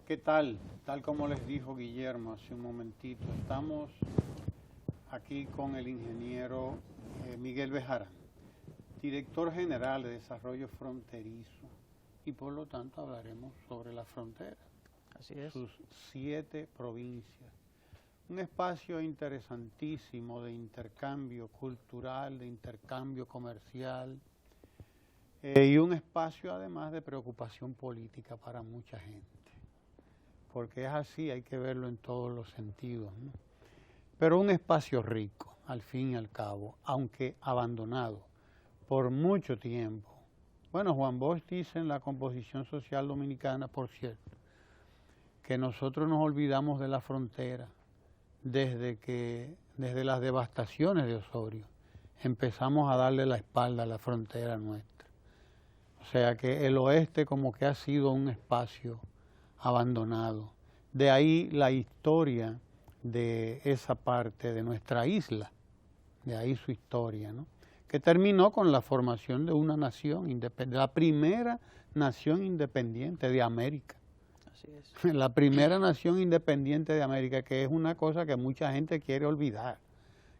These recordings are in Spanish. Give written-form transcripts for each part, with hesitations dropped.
¿Qué tal? Tal como les dijo Guillermo hace un momentito, estamos aquí con el ingeniero Miguel Bejarán, director general de Desarrollo Fronterizo, y por lo tanto hablaremos sobre la frontera. Así es. Sus 7 provincias. Un espacio interesantísimo de intercambio cultural, de intercambio comercial, y un espacio además de preocupación política para mucha gente. Porque es así, hay que verlo en todos los sentidos, ¿no? Pero un espacio rico, al fin y al cabo, aunque abandonado por mucho tiempo. Bueno, Juan Bosch dice en la composición social dominicana, por cierto, que nosotros nos olvidamos de la frontera desde las devastaciones de Osorio empezamos a darle la espalda a la frontera nuestra. O sea que el oeste como que ha sido un espacio abandonado. De ahí la historia de esa parte de nuestra isla, de ahí su historia, ¿no? Que terminó con la formación de una nación independiente, la primera nación independiente de América. Así es. La primera nación independiente de América, que es una cosa que mucha gente quiere olvidar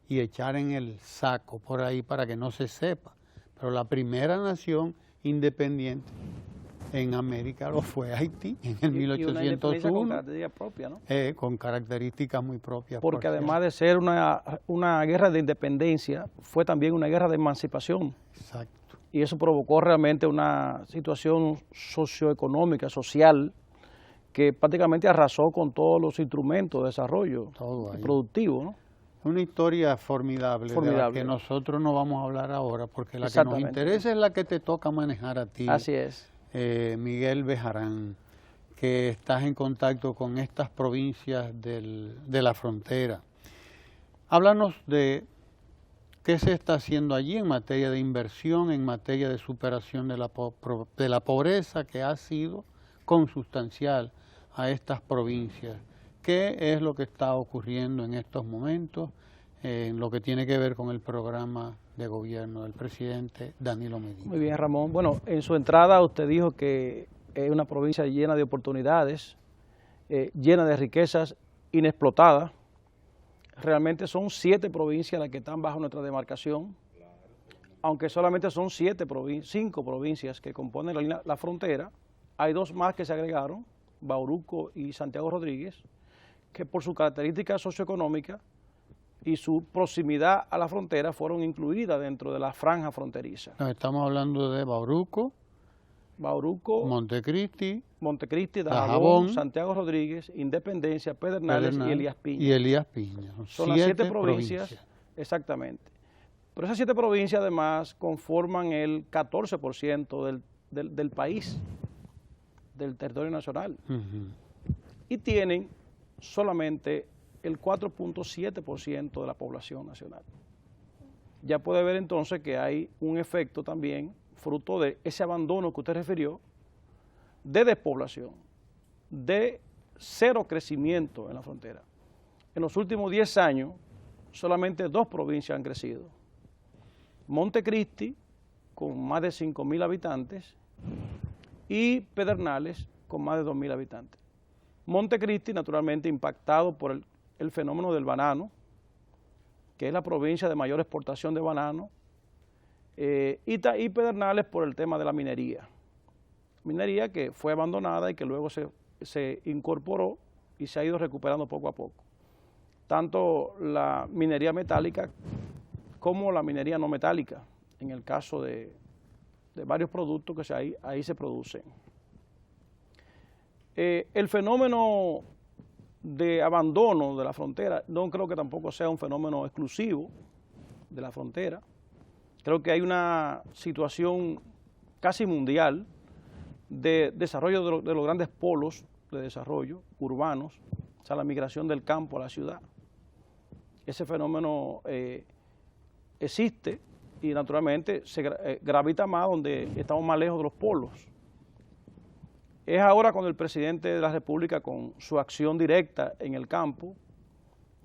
y echar en el saco por ahí para que no se sepa. Pero la primera nación independiente en América lo fue Haití en el 1801. Con características propias, ¿no? Con características muy propias. Porque además de ser una guerra de independencia, fue también una guerra de emancipación. Exacto. Y eso provocó realmente una situación socioeconómica, social, que prácticamente arrasó con todos los instrumentos de desarrollo productivo, ¿no? Una historia formidable, de la que nosotros no vamos a hablar ahora, porque la que nos interesa es la que te toca manejar a ti. Así es. Miguel Bejarán, que estás en contacto con estas provincias de la frontera. Háblanos de qué se está haciendo allí en materia de inversión, en materia de superación de la pobreza que ha sido consustancial a estas provincias. ¿Qué es lo que está ocurriendo en estos momentos en lo que tiene que ver con el programa de gobierno del presidente Danilo Medina? Muy bien, Ramón. Bueno, en su entrada usted dijo que es una provincia llena de oportunidades, llena de riquezas inexplotadas. Realmente son 7 provincias las que están bajo nuestra demarcación, aunque solamente son 5 provincias que componen la frontera. Hay 2 más que se agregaron, Bauruco y Santiago Rodríguez, que por su característica socioeconómica y su proximidad a la frontera fueron incluidas dentro de la franja fronteriza. Nos estamos hablando de Bauruco, Montecristi, Dajabón, Santiago Rodríguez, Independencia, Pedernales y Elías Piña. Son las 7 provincias, exactamente. Pero esas 7 provincias además conforman el 14% del país, del territorio nacional. Y tienen solamente el 4.7% de la población nacional. Ya puede ver entonces que hay un efecto también, fruto de ese abandono que usted refirió, de despoblación, de cero crecimiento en la frontera. En los últimos 10 años, solamente 2 provincias han crecido. Montecristi, con más de 5.000 habitantes, y Pedernales, con más de 2.000 habitantes. Montecristi, naturalmente, impactado por el fenómeno del banano, que es la provincia de mayor exportación de banano, y Pedernales por el tema de la minería. Minería que fue abandonada y que luego se incorporó y se ha ido recuperando poco a poco. Tanto la minería metálica como la minería no metálica, en el caso de varios productos que ahí se producen. El fenómeno de abandono de la frontera no creo que tampoco sea un fenómeno exclusivo de la frontera. Creo que hay una situación casi mundial de desarrollo de los grandes polos de desarrollo urbanos, o sea, la migración del campo a la ciudad. Ese fenómeno existe y naturalmente se gravita más donde estamos más lejos de los polos. Es ahora cuando el presidente de la República, con su acción directa en el campo,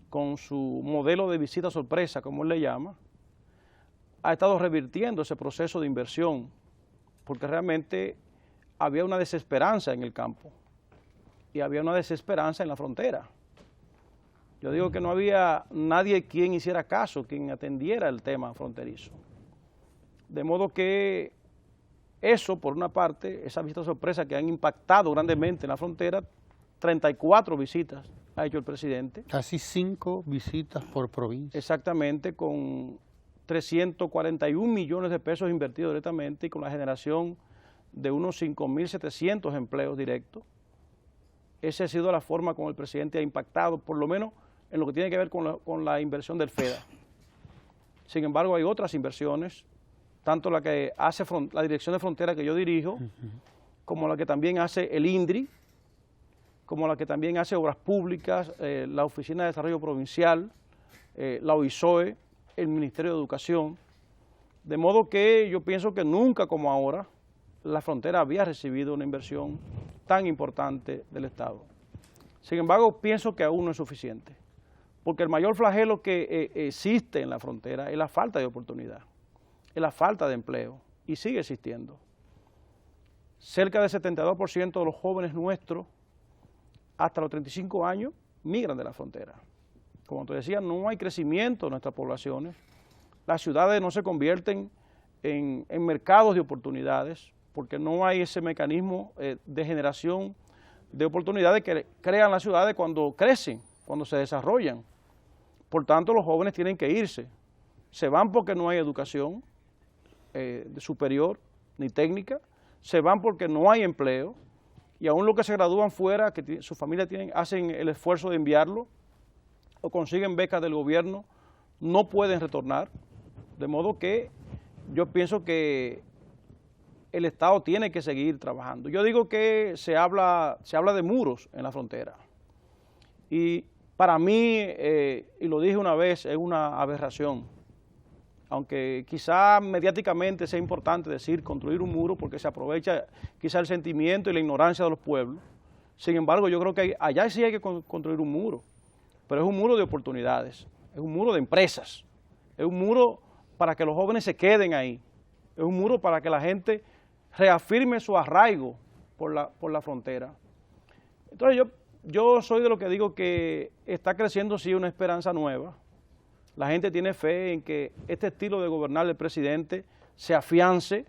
con su modelo de visita sorpresa, como él le llama, ha estado revirtiendo ese proceso de inversión, porque realmente había una desesperanza en el campo. y había una desesperanza en la frontera. Yo digo que no había nadie quien hiciera caso, quien atendiera el tema fronterizo. De modo que eso, por una parte, esa visita sorpresa que han impactado grandemente en la frontera, 34 visitas ha hecho el presidente. Casi 5 visitas por provincia. Exactamente, con 341 millones de pesos invertidos directamente y con la generación de unos 5.700 empleos directos. Esa ha sido la forma como el presidente ha impactado, por lo menos en lo que tiene que ver con la inversión del FEDA. Sin embargo, hay otras inversiones, tanto la que hace la Dirección de Frontera que yo dirijo, como la que también hace el INDRI, como la que también hace Obras Públicas, la Oficina de Desarrollo Provincial, la OISOE, el Ministerio de Educación. De modo que yo pienso que nunca como ahora la frontera había recibido una inversión tan importante del Estado. Sin embargo, pienso que aún no es suficiente, porque el mayor flagelo que existe en la frontera es la falta de oportunidad, es la falta de empleo, y sigue existiendo. Cerca del 72% de los jóvenes nuestros, hasta los 35 años, migran de la frontera. Como te decía, no hay crecimiento en nuestras poblaciones, las ciudades no se convierten en mercados de oportunidades, porque no hay ese mecanismo de generación de oportunidades que crean las ciudades cuando crecen, cuando se desarrollan. Por tanto, los jóvenes tienen que irse. Se van porque no hay educación superior ni técnica, se van porque no hay empleo, y aún los que se gradúan fuera, que su familia hacen el esfuerzo de enviarlo, o consiguen becas del gobierno, no pueden retornar. De modo que yo pienso que el Estado tiene que seguir trabajando. Yo digo que se habla de muros en la frontera. Y para mí, y lo dije una vez, es una aberración. Aunque quizá mediáticamente sea importante decir construir un muro porque se aprovecha quizá el sentimiento y la ignorancia de los pueblos. Sin embargo, yo creo que allá sí hay que construir un muro, pero es un muro de oportunidades, es un muro de empresas, es un muro para que los jóvenes se queden ahí, es un muro para que la gente reafirme su arraigo por la frontera. Entonces yo soy de lo que digo que está creciendo sí una esperanza nueva. La gente tiene fe en que este estilo de gobernar del presidente se afiance,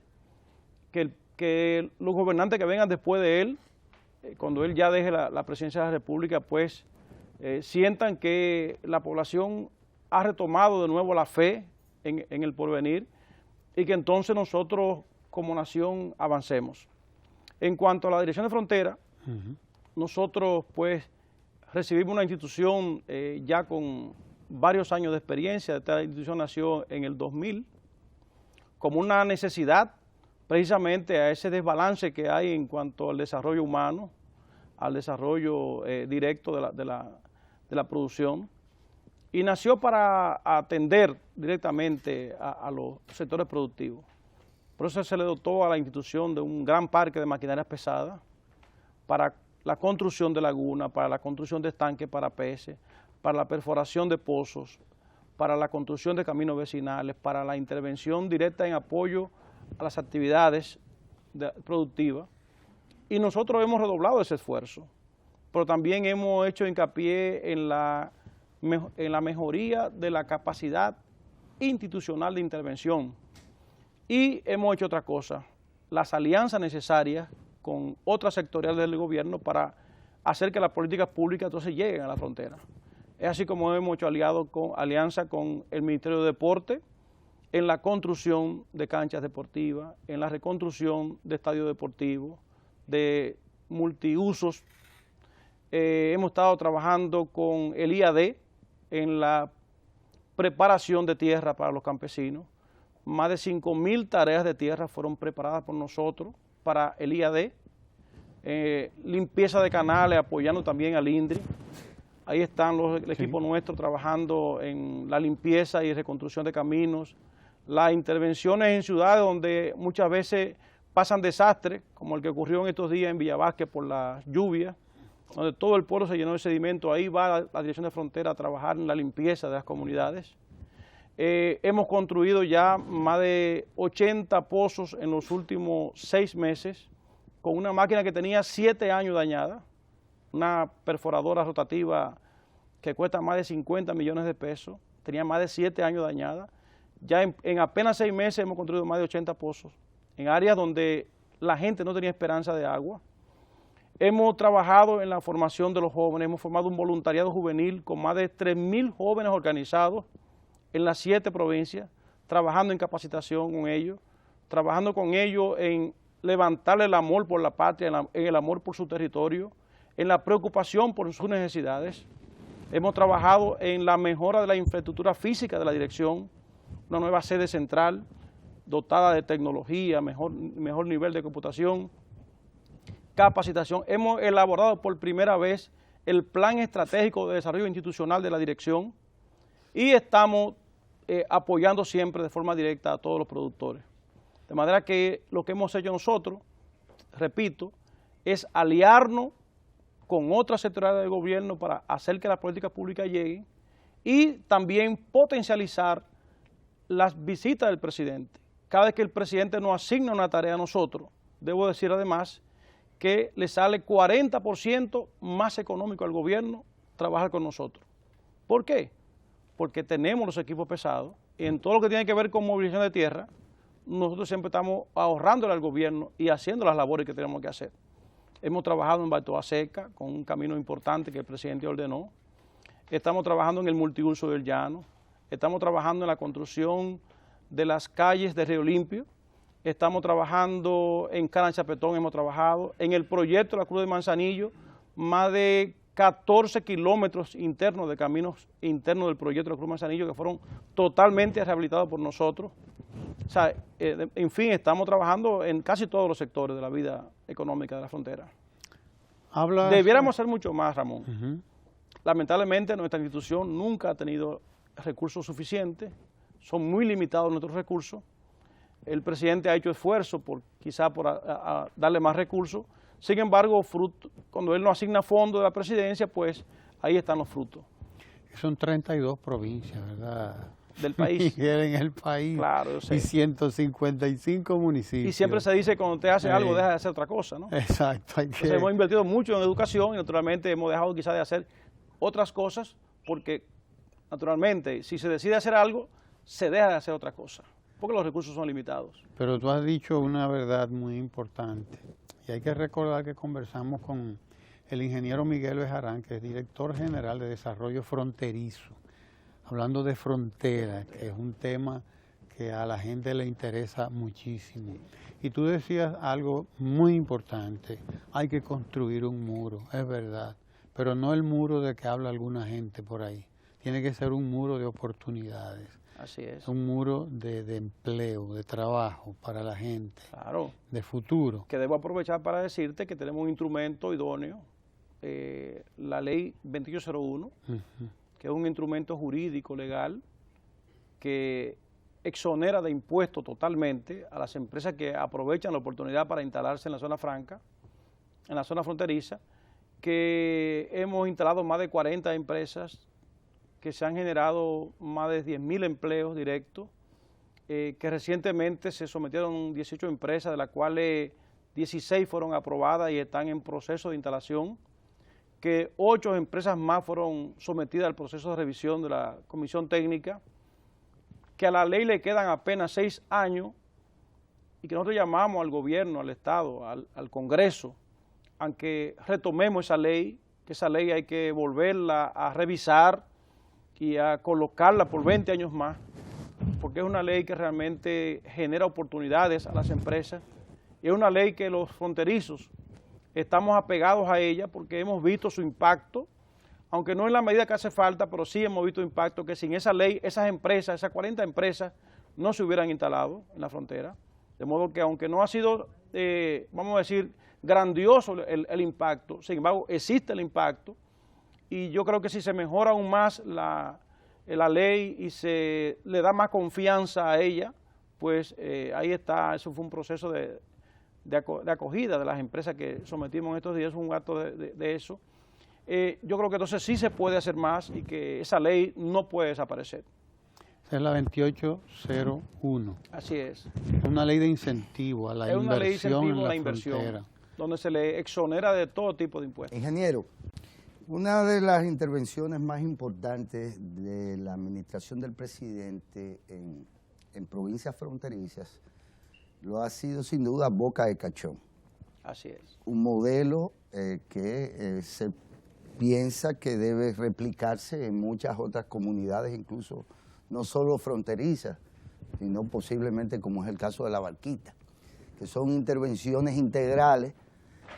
que los gobernantes que vengan después de él, cuando él ya deje la presidencia de la República, pues sientan que la población ha retomado de nuevo la fe en el porvenir y que entonces nosotros como nación avancemos. En cuanto a la Dirección de Frontera, nosotros pues recibimos una institución ya con varios años de experiencia. Esta institución nació en el 2000 como una necesidad precisamente a ese desbalance que hay en cuanto al desarrollo humano, al desarrollo directo de la producción, y nació para atender directamente a los sectores productivos. Por eso se le dotó a la institución de un gran parque de maquinarias pesadas para la construcción de lagunas, para la construcción de estanques para peces, para la perforación de pozos, para la construcción de caminos vecinales, para la intervención directa en apoyo a las actividades productivas. Y nosotros hemos redoblado ese esfuerzo, pero también hemos hecho hincapié en la mejoría de la capacidad institucional de intervención. Y hemos hecho otra cosa, las alianzas necesarias con otras sectoriales del gobierno para hacer que las políticas públicas entonces lleguen a la frontera. Es así como hemos hecho alianza con el Ministerio de Deporte en la construcción de canchas deportivas, en la reconstrucción de estadios deportivos, de multiusos. Hemos estado trabajando con el IAD en la preparación de tierra para los campesinos. Más de 5.000 tareas de tierra fueron preparadas por nosotros para el IAD. Limpieza de canales, apoyando también al INDRI. Ahí están el equipo nuestro trabajando en la limpieza y reconstrucción de caminos, las intervenciones en ciudades donde muchas veces pasan desastres, como el que ocurrió en estos días en Villa Vázquez por las lluvias, donde todo el pueblo se llenó de sedimento. Ahí va la Dirección de Frontera a trabajar en la limpieza de las comunidades. Hemos construido ya más de 80 pozos en los últimos 6 meses, con una máquina que tenía 7 años dañada. una perforadora rotativa que cuesta más de 50 millones de pesos, tenía más de 7 años dañada. Ya en apenas 6 meses hemos construido más de 80 pozos, en áreas donde la gente no tenía esperanza de agua. Hemos trabajado en la formación de los jóvenes, hemos formado un voluntariado juvenil con más de 3.000 jóvenes organizados en las 7 provincias, trabajando en capacitación con ellos, trabajando con ellos en levantarle el amor por la patria, en el amor por su territorio, en la preocupación por sus necesidades. Hemos trabajado en la mejora de la infraestructura física de la dirección, una nueva sede central, dotada de tecnología, mejor nivel de computación, capacitación. Hemos elaborado por primera vez el Plan Estratégico de Desarrollo Institucional de la dirección y estamos apoyando siempre de forma directa a todos los productores. De manera que lo que hemos hecho nosotros, repito, es aliarnos con otras sectoriales del gobierno para hacer que las políticas públicas lleguen y también potencializar las visitas del presidente. Cada vez que el presidente nos asigna una tarea a nosotros, debo decir además que le sale 40% más económico al gobierno trabajar con nosotros. ¿Por qué? Porque tenemos los equipos pesados y en todo lo que tiene que ver con movilización de tierra, nosotros siempre estamos ahorrándole al gobierno y haciendo las labores que tenemos que hacer. Hemos trabajado en Baltoa Seca con un camino importante que el presidente ordenó. Estamos trabajando en el multiuso del llano. Estamos trabajando en la construcción de las calles de Río Limpio. Estamos trabajando en Cana Chapetón, hemos trabajado en el proyecto de la Cruz de Manzanillo, más de 14 kilómetros internos de caminos internos del proyecto de la Cruz de Manzanillo que fueron totalmente rehabilitados por nosotros. O sea, en fin, estamos trabajando en casi todos los sectores de la vida económica de la frontera. Debiéramos hacer mucho más, Ramón. Lamentablemente nuestra institución nunca ha tenido recursos suficientes, son muy limitados nuestros recursos. El presidente ha hecho esfuerzo quizá por darle más recursos. Sin embargo, cuando él nos asigna fondos de la presidencia, pues ahí están los frutos. Son 32 provincias, ¿verdad? Del país. En el país. Claro, yo sé. Y 155 municipios. Y siempre se dice que cuando usted hace algo, deja de hacer otra cosa, ¿no? Exacto. Entonces hemos invertido mucho en educación y naturalmente hemos dejado quizá de hacer otras cosas porque naturalmente si se decide hacer algo, se deja de hacer otra cosa, porque los recursos son limitados. Pero tú has dicho una verdad muy importante y hay que recordar que conversamos con el ingeniero Miguel Bejarán, que es director general de Desarrollo Fronterizo, hablando de frontera, que es un tema que a la gente le interesa muchísimo. Y tú decías algo muy importante, hay que construir un muro, es verdad, pero no el muro de que habla alguna gente por ahí, tiene que ser un muro de oportunidades. Así es. Un muro de empleo, de trabajo para la gente, claro, de futuro. Que debo aprovechar para decirte que tenemos un instrumento idóneo, la ley 2801, que es un instrumento jurídico legal que exonera de impuestos totalmente a las empresas que aprovechan la oportunidad para instalarse en la zona franca, en la zona fronteriza, que hemos instalado más de 40 empresas, que se han generado más de 10.000 empleos directos, que recientemente se sometieron 18 empresas, de las cuales 16 fueron aprobadas y están en proceso de instalación, que 8 empresas más fueron sometidas al proceso de revisión de la Comisión Técnica, que a la ley le quedan apenas 6 años y que nosotros llamamos al gobierno, al Estado, al Congreso, aunque retomemos esa ley, que esa ley hay que volverla a revisar y a colocarla por 20 años más, porque es una ley que realmente genera oportunidades a las empresas, y es una ley que los fronterizos estamos apegados a ella porque hemos visto su impacto, aunque no en la medida que hace falta, pero sí hemos visto impacto que sin esa ley, esas empresas, esas 40 empresas, no se hubieran instalado en la frontera, de modo que aunque no ha sido, vamos a decir, grandioso el impacto, sin embargo existe el impacto. Y yo creo que si se mejora aún más la ley y se le da más confianza a ella, pues ahí está, eso fue un proceso de acogida de las empresas que sometimos en estos días, un acto de eso. Yo creo que entonces sí se puede hacer más y que esa ley no puede desaparecer. Esa es la 2801. Así es. Una ley de incentivo a la inversión en la frontera. donde se le exonera de todo tipo de impuestos. Ingeniero, una de las intervenciones más importantes de la administración del presidente en provincias fronterizas lo ha sido sin duda Boca de Cachón. Así es. Un modelo que se piensa que debe replicarse en muchas otras comunidades, incluso no solo fronterizas, sino posiblemente como es el caso de La Barquita, que son intervenciones integrales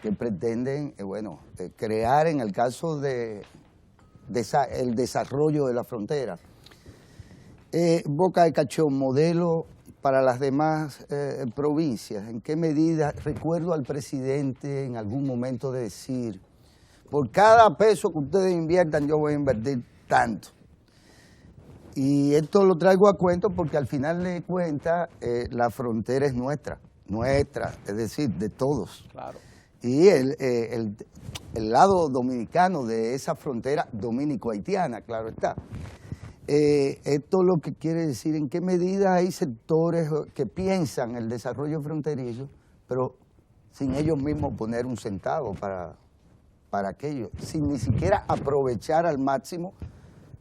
que pretenden, crear en el caso de el desarrollo de la frontera. Boca de Cachón, modelo para las demás provincias. ¿En qué medida? Recuerdo al presidente en algún momento de decir, por cada peso que ustedes inviertan, yo voy a invertir tanto. Y esto lo traigo a cuento porque al final de cuentas la frontera es nuestra, es decir, de todos. Claro. Y el lado dominicano de esa frontera dominico-haitiana, claro está. Esto lo que quiere decir en qué medida hay sectores que piensan el desarrollo fronterizo, pero sin ellos mismos poner un centavo para aquello, sin ni siquiera aprovechar al máximo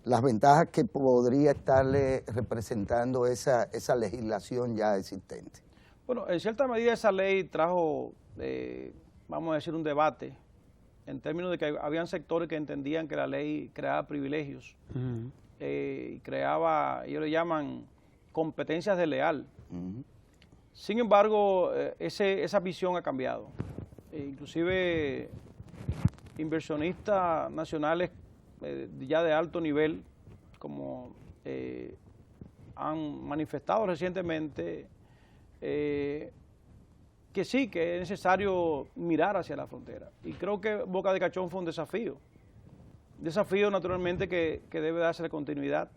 las ventajas que podría estarle representando esa legislación ya existente. Bueno, en cierta medida esa ley trajo, vamos a decir, un debate en términos de que habían sectores que entendían que la ley creaba privilegios. Creaba, ellos le llaman competencias desleal. Sin embargo, esa visión ha cambiado. Inclusive inversionistas nacionales ya de alto nivel, como han manifestado recientemente, que sí, que es necesario mirar hacia la frontera. Y creo que Boca de Cachón fue un desafío. Desafío naturalmente que debe darse continuidad,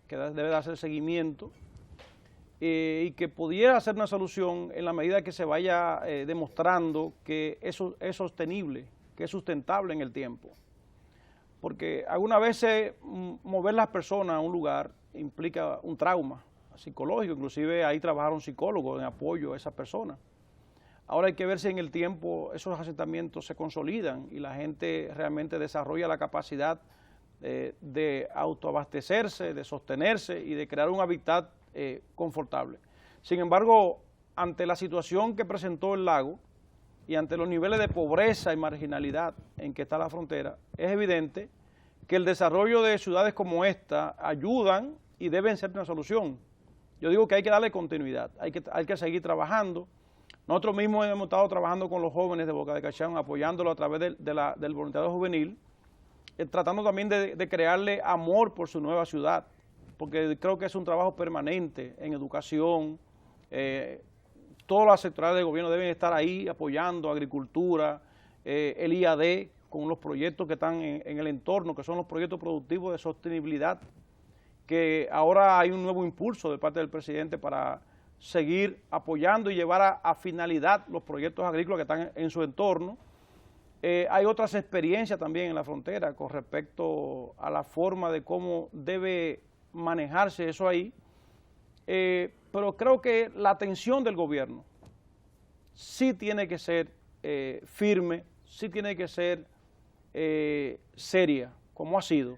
que debe darse seguimiento y que pudiera ser una solución en la medida que se vaya demostrando que eso es sostenible, que es sustentable en el tiempo. Porque algunas veces mover las personas a un lugar implica un trauma psicológico, inclusive ahí trabajaron psicólogos en apoyo a esas personas. Ahora hay que ver si en el tiempo esos asentamientos se consolidan y la gente realmente desarrolla la capacidad de autoabastecerse, de sostenerse y de crear un hábitat confortable. Sin embargo, ante la situación que presentó el lago y ante los niveles de pobreza y marginalidad en que está la frontera, es evidente que el desarrollo de ciudades como esta ayudan y deben ser una solución. Yo digo que hay que darle continuidad, hay que seguir trabajando. Nosotros mismos hemos estado trabajando con los jóvenes de Boca de Cachón, apoyándolo a través del voluntariado juvenil, tratando también de crearle amor por su nueva ciudad, porque creo que es un trabajo permanente en educación. Todas las sectoriales del gobierno deben estar ahí apoyando agricultura, el IAD, con los proyectos que están en el entorno, que son los proyectos productivos de sostenibilidad, que ahora hay un nuevo impulso de parte del presidente para seguir apoyando y llevar a finalidad los proyectos agrícolas que están en su entorno. Hay otras experiencias también en la frontera con respecto a la forma de cómo debe manejarse eso ahí, pero creo que la atención del gobierno sí tiene que ser firme, sí tiene que ser seria, como ha sido,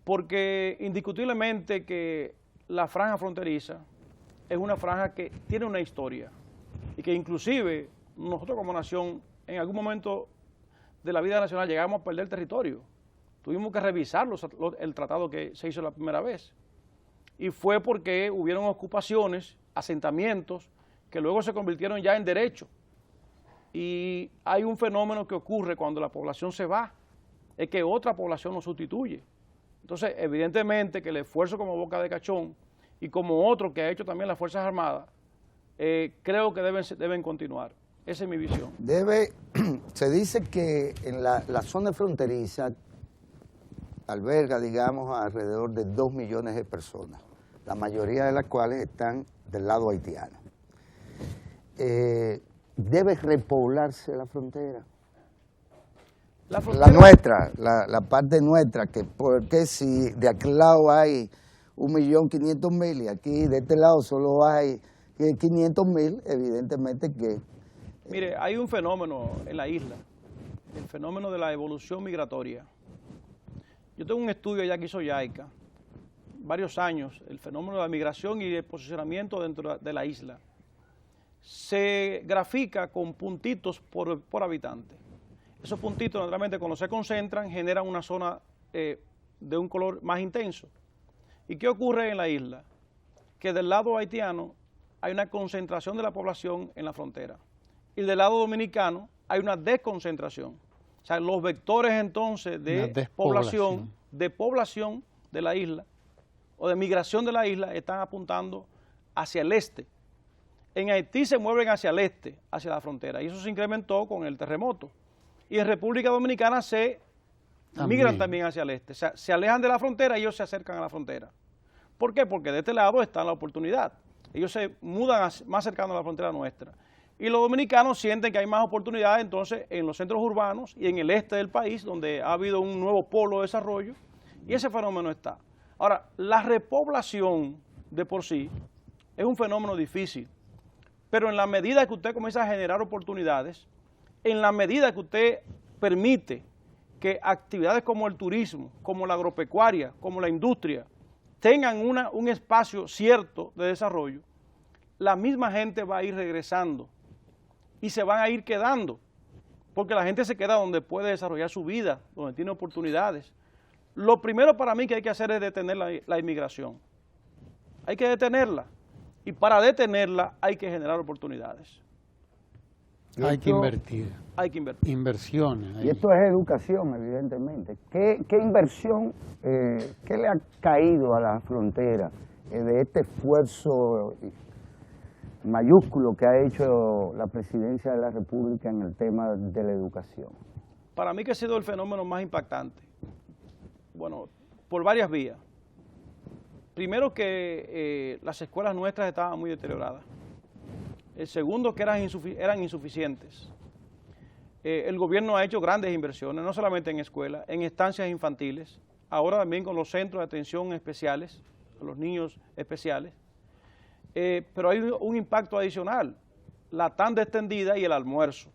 porque indiscutiblemente que la franja fronteriza es una franja que tiene una historia y que inclusive nosotros como nación en algún momento de la vida nacional llegamos a perder territorio. Tuvimos que revisar el tratado que se hizo la primera vez y fue porque hubieron ocupaciones, asentamientos que luego se convirtieron ya en derecho. Y hay un fenómeno que ocurre cuando la población se va, es que otra población nos sustituye. Entonces, evidentemente que el esfuerzo como Boca de Cachón y como otro que ha hecho también las Fuerzas Armadas, creo que deben continuar. Esa es mi visión. Se dice que en la zona fronteriza alberga, digamos, alrededor de 2 millones de personas, la mayoría de las cuales están del lado haitiano. ¿Debe repoblarse la frontera? La nuestra, la parte nuestra, porque si de aquel lado hay 1.500.000 y aquí de este lado solo hay 500.000, evidentemente que Mire, hay un fenómeno en la isla, el fenómeno de la evolución migratoria. Yo tengo un estudio allá que hizo YAICA, varios años, el fenómeno de la migración y el posicionamiento dentro de la isla. Se grafica con puntitos por habitante. Esos puntitos, naturalmente, cuando se concentran, generan una zona de un color más intenso. ¿Y qué ocurre en la isla? Que del lado haitiano hay una concentración de la población en la frontera. Y del lado dominicano hay una desconcentración. O sea, los vectores entonces de población de la isla o de migración de la isla están apuntando hacia el este. En Haití se mueven hacia el este, hacia la frontera, y eso se incrementó con el terremoto. Y en República Dominicana migran también hacia el este. O sea, se alejan de la frontera y ellos se acercan a la frontera. ¿Por qué? Porque de este lado está la oportunidad. Ellos se mudan más cercanos a la frontera nuestra. Y los dominicanos sienten que hay más oportunidades entonces en los centros urbanos y en el este del país, donde ha habido un nuevo polo de desarrollo, y ese fenómeno está. Ahora, la repoblación de por sí es un fenómeno difícil, pero en la medida que usted comienza a generar oportunidades, en la medida que usted permite que actividades como el turismo, como la agropecuaria, como la industria, tengan un espacio cierto de desarrollo, la misma gente va a ir regresando y se van a ir quedando, porque la gente se queda donde puede desarrollar su vida, donde tiene oportunidades. Lo primero para mí que hay que hacer es detener la inmigración. Hay que detenerla, y para detenerla hay que generar oportunidades. Hay que invertir. Hay que invertir. Inversiones. Y esto es educación, evidentemente. ¿Qué inversión, qué le ha caído a la frontera de este esfuerzo mayúsculo que ha hecho la Presidencia de la República en el tema de la educación? Para mí que ha sido el fenómeno más impactante. Bueno, por varias vías. Primero que las escuelas nuestras estaban muy deterioradas. El segundo que eran insuficientes. El gobierno ha hecho grandes inversiones, no solamente en escuelas, en estancias infantiles, ahora también con los centros de atención especiales, a los niños especiales. Pero hay un impacto adicional, la tanda extendida y el almuerzo.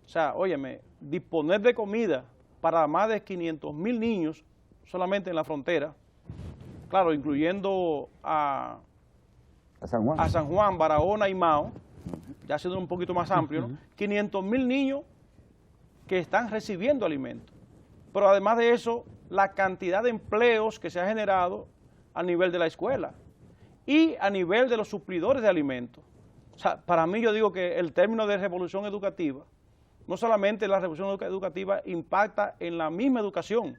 O sea, óyeme, disponer de comida para más de 500,000 niños solamente en la frontera, claro, incluyendo a San Juan, Barahona y Mao, ya siendo un poquito más amplio, ¿no? 500,000 niños que están recibiendo alimentos. Pero además de eso, la cantidad de empleos que se ha generado a nivel de la escuela y a nivel de los suplidores de alimentos. O sea, para mí yo digo que el término de revolución educativa, no solamente la revolución educativa impacta en la misma educación,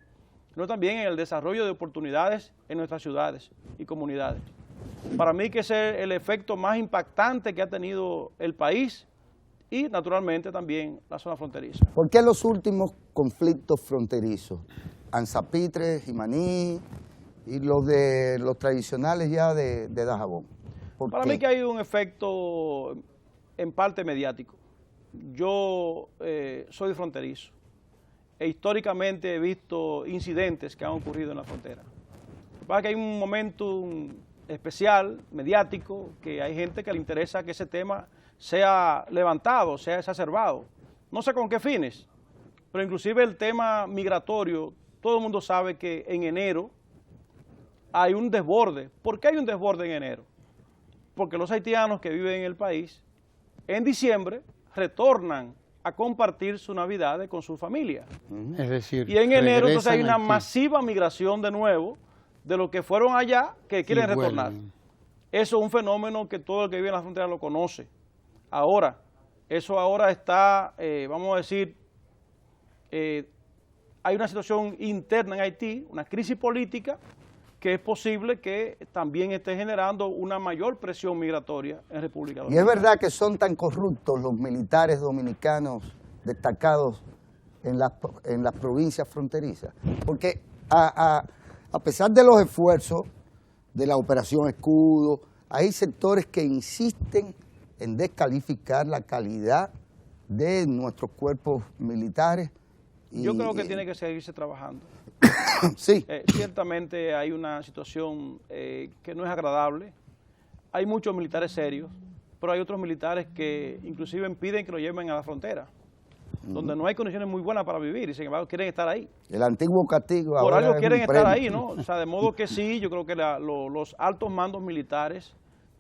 sino también en el desarrollo de oportunidades en nuestras ciudades y comunidades. Para mí que ese es el efecto más impactante que ha tenido el país y naturalmente también la zona fronteriza. ¿Por qué los últimos conflictos fronterizos, Anzapitre, Jimaní y los tradicionales ya de Dajabón? Para mí que hay un efecto en parte mediático. Yo soy fronterizo e históricamente he visto incidentes que han ocurrido en la frontera. Lo que pasa es que hay un momento especial, mediático, que hay gente que le interesa que ese tema sea levantado, sea exacerbado. No sé con qué fines, pero inclusive el tema migratorio, todo el mundo sabe que en enero hay un desborde. ¿Por qué hay un desborde en enero? Porque los haitianos que viven en el país, en diciembre, retornan a compartir su Navidad con su familia. Es decir, y en enero entonces hay una masiva migración de nuevo de los que fueron allá que quieren retornar. Eso es un fenómeno que todo el que vive en la frontera lo conoce. Ahora, eso ahora está, vamos a decir, hay una situación interna en Haití, una crisis política, que es posible que también esté generando una mayor presión migratoria en República Dominicana. Y es verdad que son tan corruptos los militares dominicanos destacados en las provincias fronterizas, porque a pesar de los esfuerzos de la Operación Escudo, hay sectores que insisten en descalificar la calidad de nuestros cuerpos militares. Yo creo que tiene que seguirse trabajando. Sí. Ciertamente hay una situación que no es agradable. Hay muchos militares serios, pero hay otros militares que inclusive impiden que lo lleven a la frontera, donde no hay condiciones muy buenas para vivir y sin embargo quieren estar ahí. El antiguo castigo Por ahora algo es quieren un estar premio. ahí, ¿no? O sea, de modo que sí, yo creo que los altos mandos militares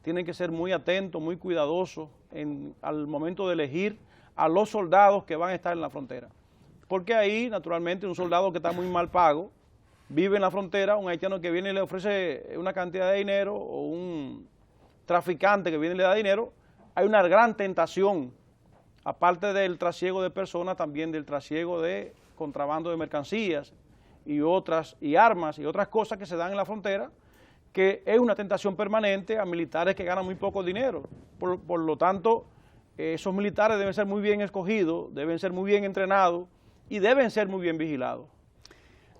tienen que ser muy atentos, muy cuidadosos al momento de elegir a los soldados que van a estar en la frontera. Porque ahí, naturalmente, un soldado que está muy mal pago, vive en la frontera, un haitiano que viene y le ofrece una cantidad de dinero, o un traficante que viene y le da dinero, hay una gran tentación, aparte del trasiego de personas, también del trasiego de contrabando de mercancías y armas y otras cosas que se dan en la frontera, que es una tentación permanente a militares que ganan muy poco dinero. Por lo tanto, esos militares deben ser muy bien escogidos, deben ser muy bien entrenados y deben ser muy bien vigilados.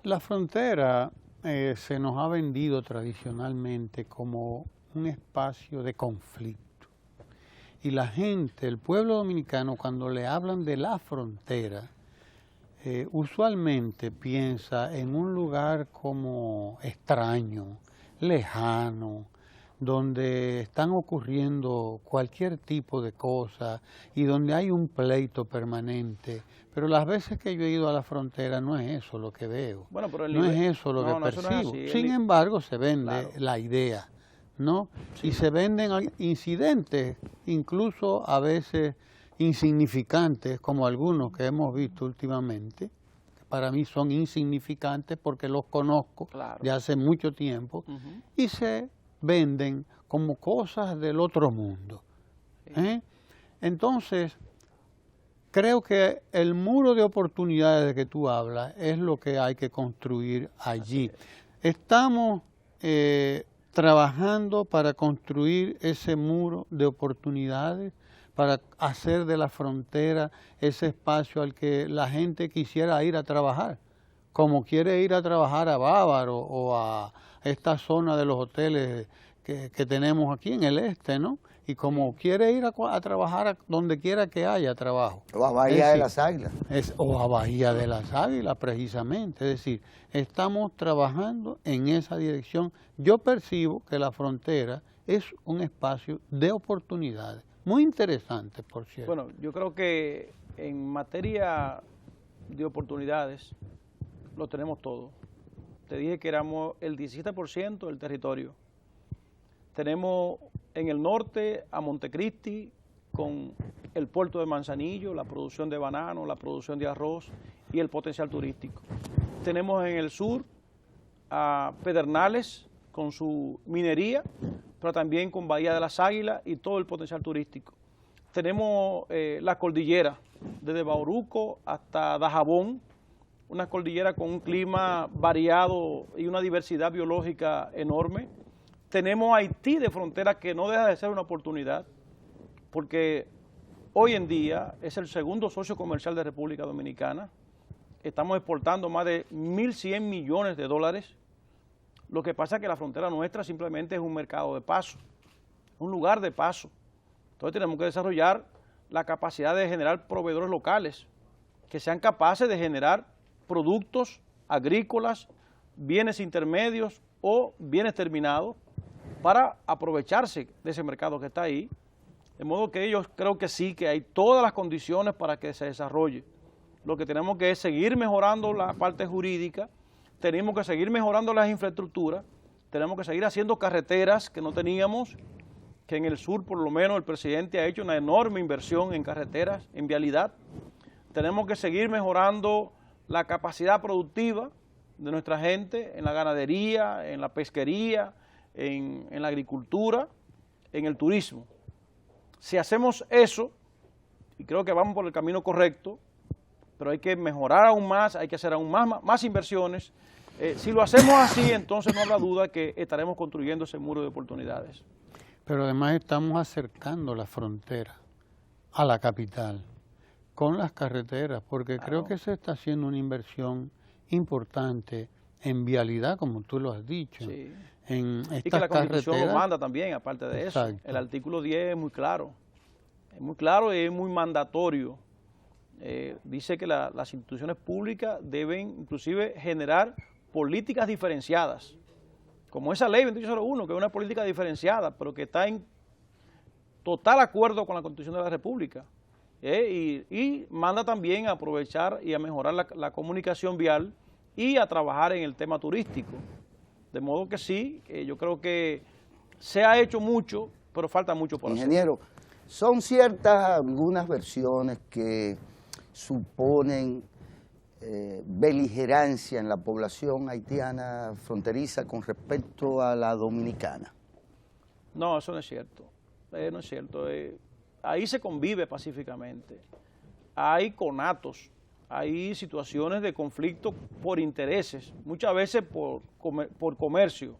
La frontera se nos ha vendido tradicionalmente como un espacio de conflicto. Y la gente, el pueblo dominicano, cuando le hablan de la frontera, usualmente piensa en un lugar como extraño, lejano, donde están ocurriendo cualquier tipo de cosa y donde hay un pleito permanente. Pero las veces que yo he ido a la frontera no es eso lo que veo, Bueno, pero no es eso lo que percibo. Eso no es así. Sin embargo, se vende Claro. la idea, ¿no? Sí. Y se venden incidentes, incluso a veces insignificantes, como algunos que hemos visto últimamente, que para mí son insignificantes porque los conozco Claro. de hace mucho tiempo, y se venden como cosas del otro mundo. ¿Eh? Entonces, creo que el muro de oportunidades de que tú hablas es lo que hay que construir allí. Estamos trabajando para construir ese muro de oportunidades, para hacer de la frontera ese espacio al que la gente quisiera ir a trabajar, como quiere ir a trabajar a Bávaro o a esta zona de los hoteles que tenemos aquí en el este, ¿no? Y como quiere ir a trabajar a donde quiera que haya trabajo. O a Bahía de las Águilas. O a Bahía de las Águilas, precisamente. Es decir, estamos trabajando en esa dirección. Yo percibo que la frontera es un espacio de oportunidades. Muy interesante, por cierto. Bueno, yo creo que en materia de oportunidades lo tenemos todo. Te dije que éramos el 17% del territorio. Tenemos en el norte a Montecristi con el puerto de Manzanillo, la producción de banano, la producción de arroz y el potencial turístico. Tenemos en el sur a Pedernales con su minería, pero también con Bahía de las Águilas y todo el potencial turístico. Tenemos la cordillera, desde Bauruco hasta Dajabón, una cordillera con un clima variado y una diversidad biológica enorme. Tenemos Haití de frontera, que no deja de ser una oportunidad, porque hoy en día es el segundo socio comercial de República Dominicana. Estamos exportando más de 1.100 millones de dólares. Lo que pasa es que la frontera nuestra simplemente es un mercado de paso, un lugar de paso. Entonces tenemos que desarrollar la capacidad de generar proveedores locales que sean capaces de generar productos agrícolas, bienes intermedios o bienes terminados para aprovecharse de ese mercado que está ahí. De modo que yo creo que sí, que hay todas las condiciones para que se desarrolle. Lo que tenemos que es seguir mejorando la parte jurídica, tenemos que seguir mejorando las infraestructuras, tenemos que seguir haciendo carreteras que no teníamos, que en el sur por lo menos el presidente ha hecho una enorme inversión en carreteras, en vialidad. Tenemos que seguir mejorando la capacidad productiva de nuestra gente en la ganadería, en la pesquería, en la agricultura, en el turismo. Si hacemos eso, y creo que vamos por el camino correcto, pero hay que mejorar aún más, hay que hacer aún más inversiones. Si lo hacemos así, entonces no habrá duda que estaremos construyendo ese muro de oportunidades. Pero además estamos acercando la frontera a la capital con las carreteras, porque creo que se está haciendo una inversión importante en vialidad, como tú lo has dicho. Sí. En estas y que la Constitución carreteras lo manda también, aparte de eso. Exacto. El artículo 10 es muy claro y es muy mandatorio. Dice que las instituciones públicas deben inclusive generar políticas diferenciadas, como esa ley 2801, que es una política diferenciada, pero que está total acuerdo con la Constitución de la República, y manda también a aprovechar y a mejorar la comunicación vial y a trabajar en el tema turístico. De modo que sí, yo creo que se ha hecho mucho, pero falta mucho por hacer. Ingeniero, son ciertas algunas versiones que suponen beligerancia en la población haitiana fronteriza con respecto a la dominicana. No, eso no es cierto. No es cierto. Ahí se convive pacíficamente. Hay conatos, hay situaciones de conflicto por intereses, muchas veces por comercio,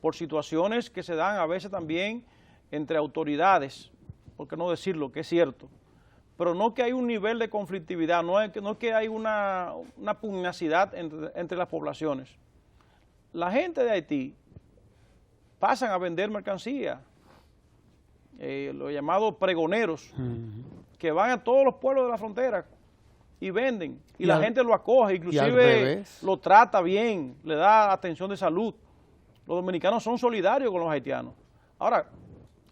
por situaciones que se dan a veces también entre autoridades, por qué no decirlo, que es cierto. Pero no que hay un nivel de conflictividad, no es que hay una pugnacidad entre las poblaciones. La gente de Haití pasan a vender mercancía, los llamados pregoneros, que van a todos los pueblos de la frontera y venden, y la gente lo acoge, inclusive lo trata bien, le da atención de salud. Los dominicanos son solidarios con los haitianos. Ahora,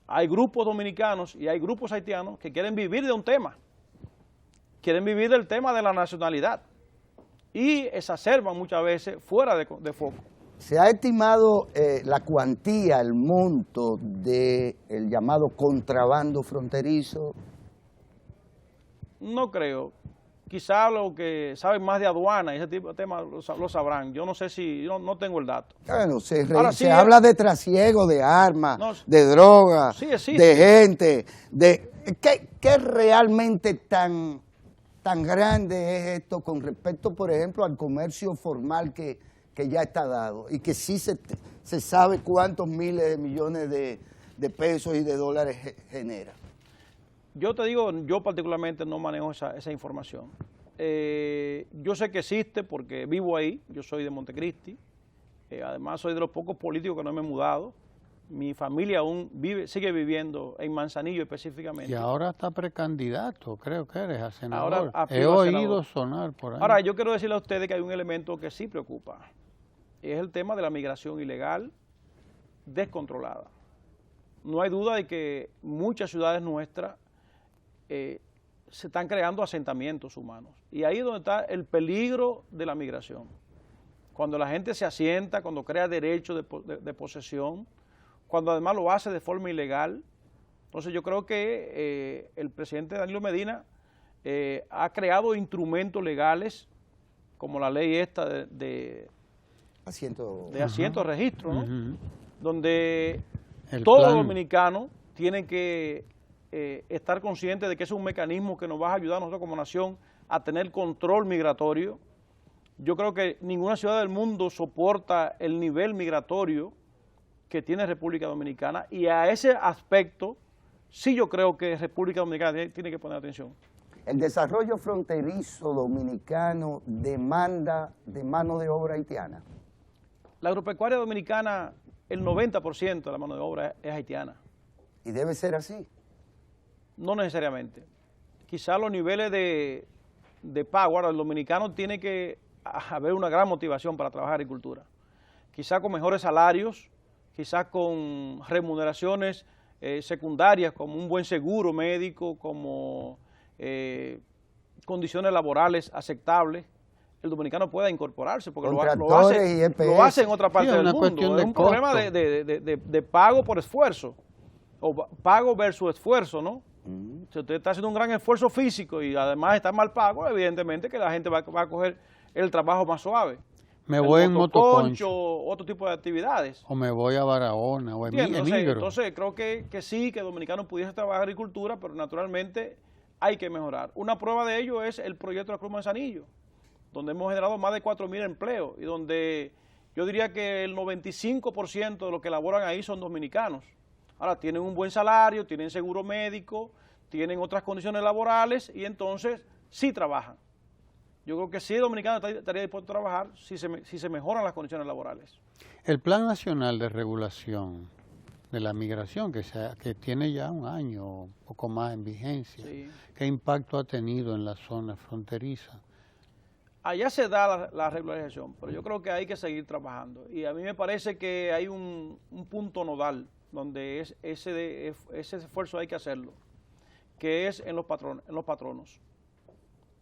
hay grupos dominicanos y hay grupos haitianos que quieren vivir de un tema, quieren vivir del tema de la nacionalidad y exacerban muchas veces fuera de foco. ¿Se ha estimado la cuantía, el monto del llamado contrabando fronterizo? No creo. Quizá los que saben más de aduana y ese tipo de temas lo sabrán. Yo no sé si, no tengo el dato. Bueno, se habla de trasiego de armas, de drogas, sí, de gente. ¿Qué realmente tan grande es esto con respecto, por ejemplo, al comercio formal que ya está dado y que sí se sabe cuántos miles de millones de pesos y de dólares genera? Yo te digo, yo particularmente no manejo esa información. Yo sé que existe porque vivo ahí, yo soy de Montecristi, además soy de los pocos políticos que no me he mudado. Mi familia aún sigue viviendo en Manzanillo específicamente. Y ahora está precandidato, creo que eres, a senador. Ahora he oído sonar por ahí. Ahora, yo quiero decirle a ustedes que hay un elemento que sí preocupa, es el tema de la migración ilegal descontrolada. No hay duda de que muchas ciudades nuestras se están creando asentamientos humanos. Y ahí es donde está el peligro de la migración. Cuando la gente se asienta, cuando crea derechos de posesión, cuando además lo hace de forma ilegal. Entonces yo creo que el presidente Danilo Medina ha creado instrumentos legales, como la ley esta de asiento de registro, ¿no? Donde todo dominicano tiene que estar consciente de que es un mecanismo que nos va a ayudar a nosotros como nación a tener control migratorio. Yo creo que ninguna ciudad del mundo soporta el nivel migratorio que tiene República Dominicana, y a ese aspecto sí yo creo que República Dominicana tiene que poner atención. El desarrollo fronterizo dominicano demanda de mano de obra haitiana. La agropecuaria dominicana, el 90% de la mano de obra es haitiana. ¿Y debe ser así? No necesariamente. Quizá los niveles de pago, ahora el dominicano tiene que haber una gran motivación para trabajar agricultura. Quizá con mejores salarios, quizá con remuneraciones secundarias, como un buen seguro médico, como condiciones laborales aceptables, el dominicano pueda incorporarse, porque lo hace en otra parte del mundo. Es un problema de pago por esfuerzo, o pago versus esfuerzo, ¿no? Si usted está haciendo un gran esfuerzo físico y además está mal pago, evidentemente que la gente va a coger el trabajo más suave. Me voy en motoconcho, otro tipo de actividades. O me voy a Barahona, o emigro. Entonces creo que sí, que dominicanos pudiese trabajar agricultura, pero naturalmente hay que mejorar. Una prueba de ello es el proyecto de la Cruz Manzanillo, donde hemos generado más de 4.000 empleos y donde yo diría que el 95% de los que laboran ahí son dominicanos. Ahora, tienen un buen salario, tienen seguro médico, tienen otras condiciones laborales y entonces sí trabajan. Yo creo que sí el dominicano estaría dispuesto a trabajar si se mejoran las condiciones laborales. El Plan Nacional de Regulación de la Migración, que tiene ya un año o poco más en vigencia, sí. ¿Qué impacto ha tenido en la zona fronteriza? allá se da la regularización, pero yo creo que hay que seguir trabajando. Y a mí me parece que hay un punto nodal donde ese esfuerzo hay que hacerlo, que es en los patronos.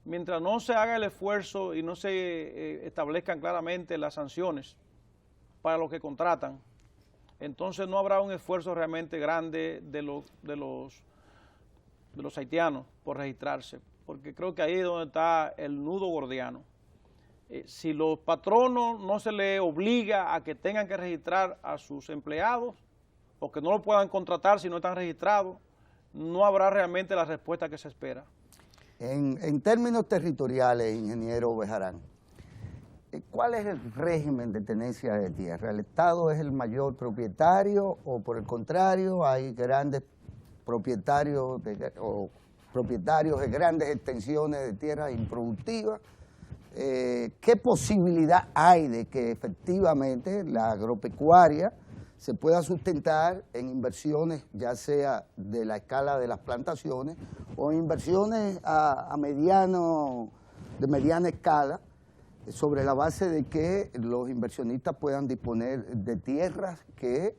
Mientras no se haga el esfuerzo y no se establezcan claramente las sanciones para los que contratan, entonces no habrá un esfuerzo realmente grande de los haitianos por registrarse, porque creo que ahí es donde está el nudo gordiano. Si los patronos no se les obliga a que tengan que registrar a sus empleados o que no lo puedan contratar si no están registrados, no habrá realmente la respuesta que se espera. En términos territoriales, ingeniero Bejarán, ¿cuál es el régimen de tenencia de tierra? ¿El Estado es el mayor propietario o por el contrario hay grandes propietarios propietarios de grandes extensiones de tierra improductivas? ¿Qué posibilidad hay de que efectivamente la agropecuaria se pueda sustentar en inversiones, ya sea de la escala de las plantaciones o inversiones de mediana escala, sobre la base de que los inversionistas puedan disponer de tierras que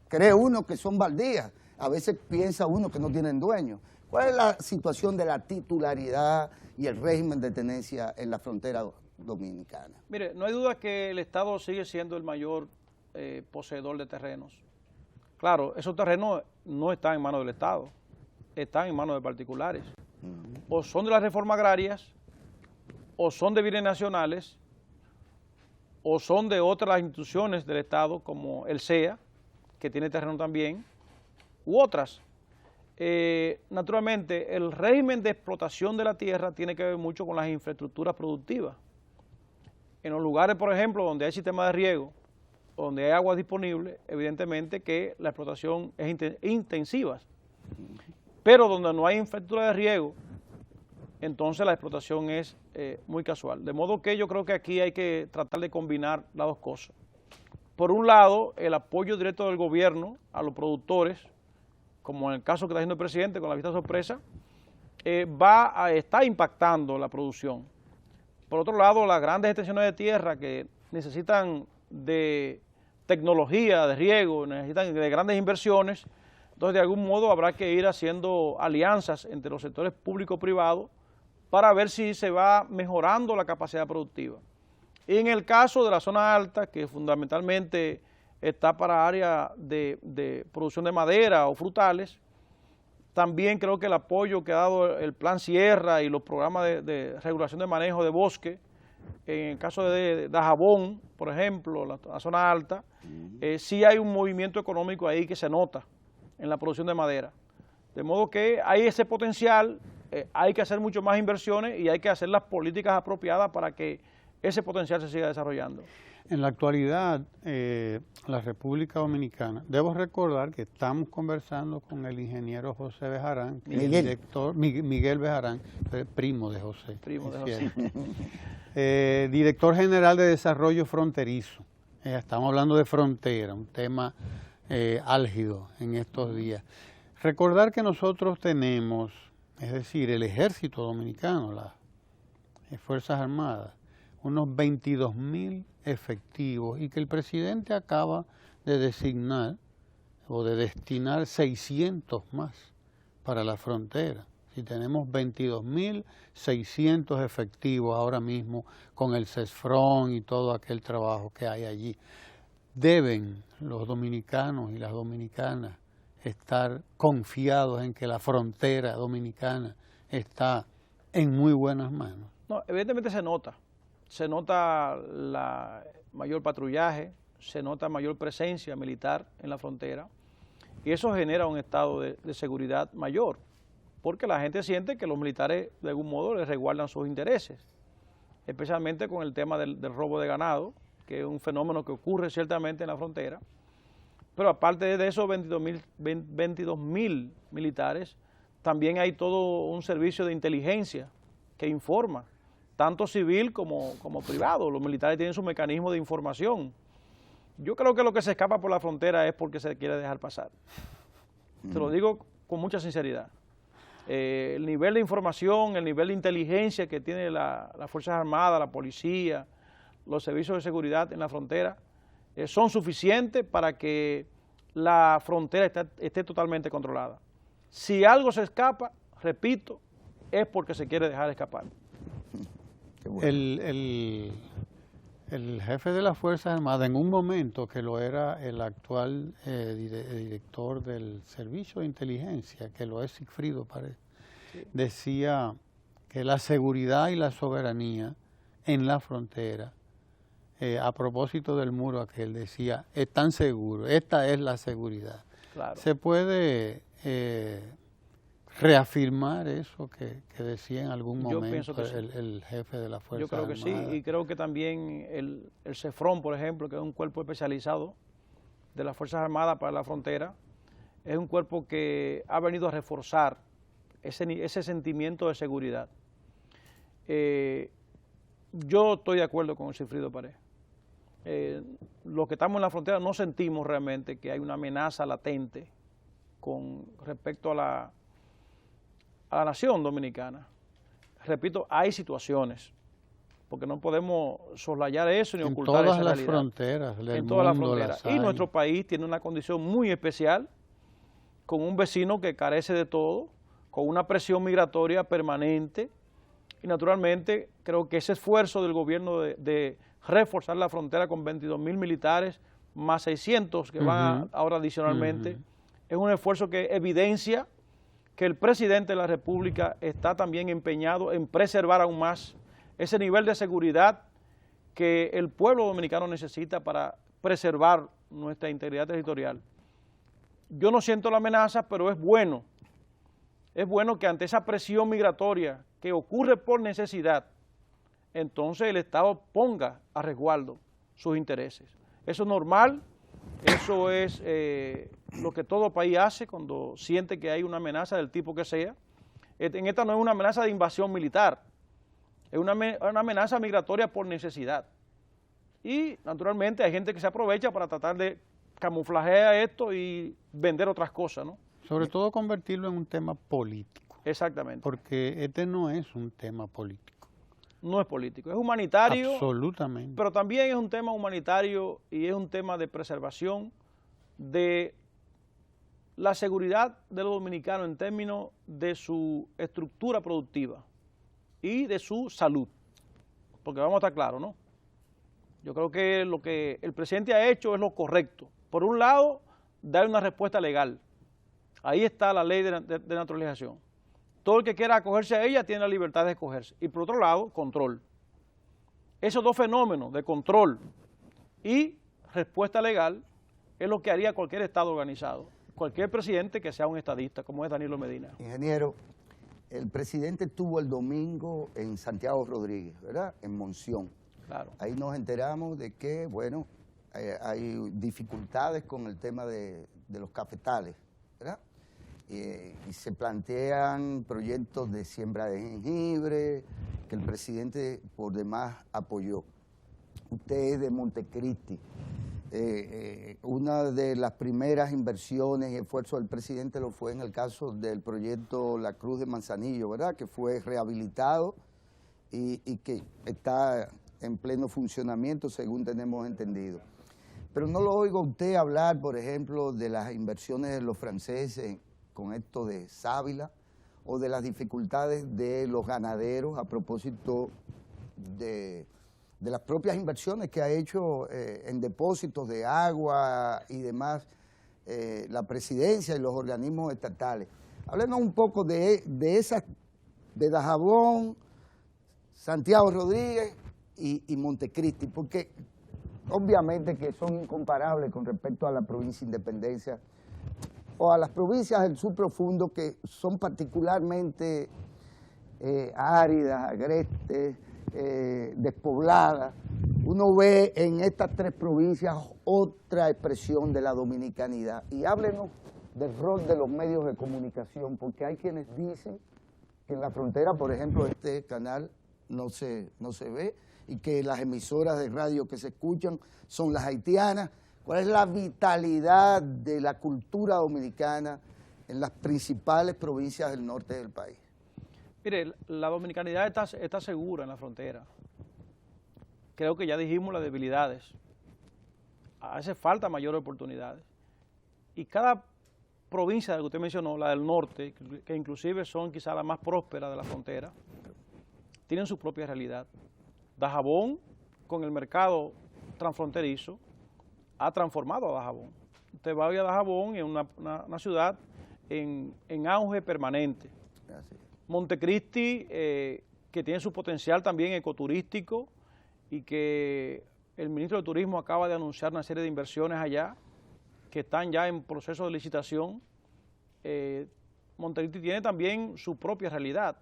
cree uno que son baldías? A veces piensa uno que no tienen dueños. ¿Cuál es la situación de la titularidad y el régimen de tenencia en la frontera dominicana? Mire, no hay duda que el Estado sigue siendo el mayor poseedor de terrenos. Claro, esos terrenos no están en manos del Estado, están en manos de particulares. O son de las reformas agrarias, o son de bienes nacionales, o son de otras instituciones del Estado, como el SEA, que tiene terreno también, u otras. Naturalmente, el régimen de explotación de la tierra tiene que ver mucho con las infraestructuras productivas. En los lugares, por ejemplo, donde hay sistema de riego, donde hay agua disponible, evidentemente que la explotación es intensiva. Pero donde no hay infraestructura de riego, entonces la explotación es muy casual. De modo que yo creo que aquí hay que tratar de combinar las dos cosas. Por un lado, el apoyo directo del gobierno a los productores, como en el caso que está haciendo el presidente con la vista sorpresa, está impactando la producción. Por otro lado, las grandes extensiones de tierra que necesitan de tecnología, de riego, necesitan de grandes inversiones, entonces de algún modo habrá que ir haciendo alianzas entre los sectores público-privados para ver si se va mejorando la capacidad productiva. Y en el caso de la zona alta, que fundamentalmente está para áreas de producción de madera o frutales, también creo que el apoyo que ha dado el Plan Sierra y los programas de regulación de manejo de bosque, en el caso de Dajabón, por ejemplo, la zona alta, sí hay un movimiento económico ahí que se nota en la producción de madera. De modo que hay ese potencial, hay que hacer mucho más inversiones y hay que hacer las políticas apropiadas para que ese potencial se siga desarrollando. En la actualidad, la República Dominicana, debo recordar que estamos conversando con el ingeniero José Bejarán, que Miguel. es el director, Miguel Bejarán, primo de José. Primo de es José. cierto. Director General de Desarrollo Fronterizo. Estamos hablando de frontera, un tema álgido en estos días. Recordar que nosotros tenemos, es decir, el Ejército Dominicano, las Fuerzas Armadas, unos 22.000 efectivos y que el presidente acaba de designar o de destinar 600 más para la frontera. Si tenemos 22.600 efectivos ahora mismo con el CESFRON y todo aquel trabajo que hay allí, deben los dominicanos y las dominicanas estar confiados en que la frontera dominicana está en muy buenas manos. No, evidentemente se nota la mayor patrullaje, se nota mayor presencia militar en la frontera y eso genera un estado de seguridad mayor, porque la gente siente que los militares de algún modo les resguardan sus intereses, especialmente con el tema del robo de ganado, que es un fenómeno que ocurre ciertamente en la frontera, pero aparte de esos 22.000 militares, también hay todo un servicio de inteligencia que informa, tanto civil como privado. Los militares tienen su mecanismo de información. Yo creo que lo que se escapa por la frontera es porque se quiere dejar pasar. Te lo digo con mucha sinceridad. El nivel de información, el nivel de inteligencia que tiene las Fuerzas Armadas, la policía, los servicios de seguridad en la frontera, son suficientes para que la frontera esté totalmente controlada. Si algo se escapa, repito, es porque se quiere dejar escapar. Qué bueno. El jefe de las Fuerzas Armadas, en un momento que lo era el actual director del Servicio de Inteligencia, que lo es Sigfrido Párez, decía que la seguridad y la soberanía en la frontera, a propósito del muro aquel, decía, están seguros, esta es la seguridad. Claro. Se puede reafirmar eso que decía en algún momento el jefe de la Fuerza Armada. Yo creo que sí, y creo que también el CEFRON, por ejemplo, que es un cuerpo especializado de las Fuerzas Armadas para la frontera, es un cuerpo que ha venido a reforzar ese sentimiento de seguridad. Yo estoy de acuerdo con Sigfrido Párez. Los que estamos en la frontera no sentimos realmente que hay una amenaza latente con respecto a la nación dominicana. Repito, hay situaciones, porque no podemos soslayar eso ni ocultar esa realidad. En todas las fronteras del mundo. En todas las fronteras. Y nuestro país tiene una condición muy especial, con un vecino que carece de todo, con una presión migratoria permanente, y naturalmente creo que ese esfuerzo del gobierno de reforzar la frontera con 22,000 militares, más 600 que van ahora adicionalmente, es un esfuerzo que evidencia que el presidente de la República está también empeñado en preservar aún más ese nivel de seguridad que el pueblo dominicano necesita para preservar nuestra integridad territorial. Yo no siento la amenaza, pero es bueno que ante esa presión migratoria que ocurre por necesidad, entonces el Estado ponga a resguardo sus intereses. Eso es normal, eso es lo que todo país hace cuando siente que hay una amenaza del tipo que sea. En esta no es una amenaza de invasión militar, es una amenaza migratoria por necesidad. Y naturalmente hay gente que se aprovecha para tratar de camuflajear esto y vender otras cosas, ¿no? Sobre todo convertirlo en un tema político. Exactamente. Porque este no es un tema político. No es político, es humanitario. Absolutamente. Pero también es un tema humanitario y es un tema de preservación de la seguridad de los dominicanos en términos de su estructura productiva y de su salud. Porque vamos a estar claros, ¿no? Yo creo que lo que el presidente ha hecho es lo correcto. Por un lado, dar una respuesta legal. Ahí está la ley de naturalización. Todo el que quiera acogerse a ella tiene la libertad de escogerse. Y por otro lado, control. Esos dos fenómenos de control y respuesta legal es lo que haría cualquier Estado organizado, cualquier presidente que sea un estadista, como es Danilo Medina. Ingeniero, el presidente estuvo el domingo en Santiago Rodríguez, ¿verdad? En Monción. Claro. Ahí nos enteramos de que, bueno, hay dificultades con el tema de los cafetales, ¿verdad? Y se plantean proyectos de siembra de jengibre que el presidente por demás apoyó. Usted es de Montecristi. Una de las primeras inversiones y esfuerzos del presidente lo fue en el caso del proyecto La Cruz de Manzanillo, ¿verdad? Que fue rehabilitado y que está en pleno funcionamiento, según tenemos entendido. Pero no lo oigo a usted hablar, por ejemplo, de las inversiones de los franceses con esto de sábila, o de las dificultades de los ganaderos a propósito de las propias inversiones que ha hecho en depósitos de agua y demás la presidencia y los organismos estatales. Háblenos un poco de esas, de Dajabón, Santiago Rodríguez y Montecristi, porque obviamente que son incomparables con respecto a la provincia Independencia o a las provincias del sur profundo que son particularmente áridas, agrestes, despobladas. Uno ve en estas tres provincias otra expresión de la dominicanidad. Y háblenos del rol de los medios de comunicación, porque hay quienes dicen que en la frontera, por ejemplo, este canal no se ve y que las emisoras de radio que se escuchan son las haitianas. ¿Cuál es la vitalidad de la cultura dominicana en las principales provincias del norte del país? Mire, la dominicanidad está segura en la frontera. Creo que ya dijimos las debilidades. Hace falta mayores oportunidades. Y cada provincia de la que usted mencionó, la del norte, que inclusive son quizás las más prósperas de la frontera, tienen su propia realidad. Dajabón, con el mercado transfronterizo, ha transformado a Dajabón. Usted va a Dajabón, en una ciudad en auge permanente. Gracias. Montecristi, que tiene su potencial también ecoturístico y que el ministro de Turismo acaba de anunciar una serie de inversiones allá que están ya en proceso de licitación. Montecristi tiene también su propia realidad.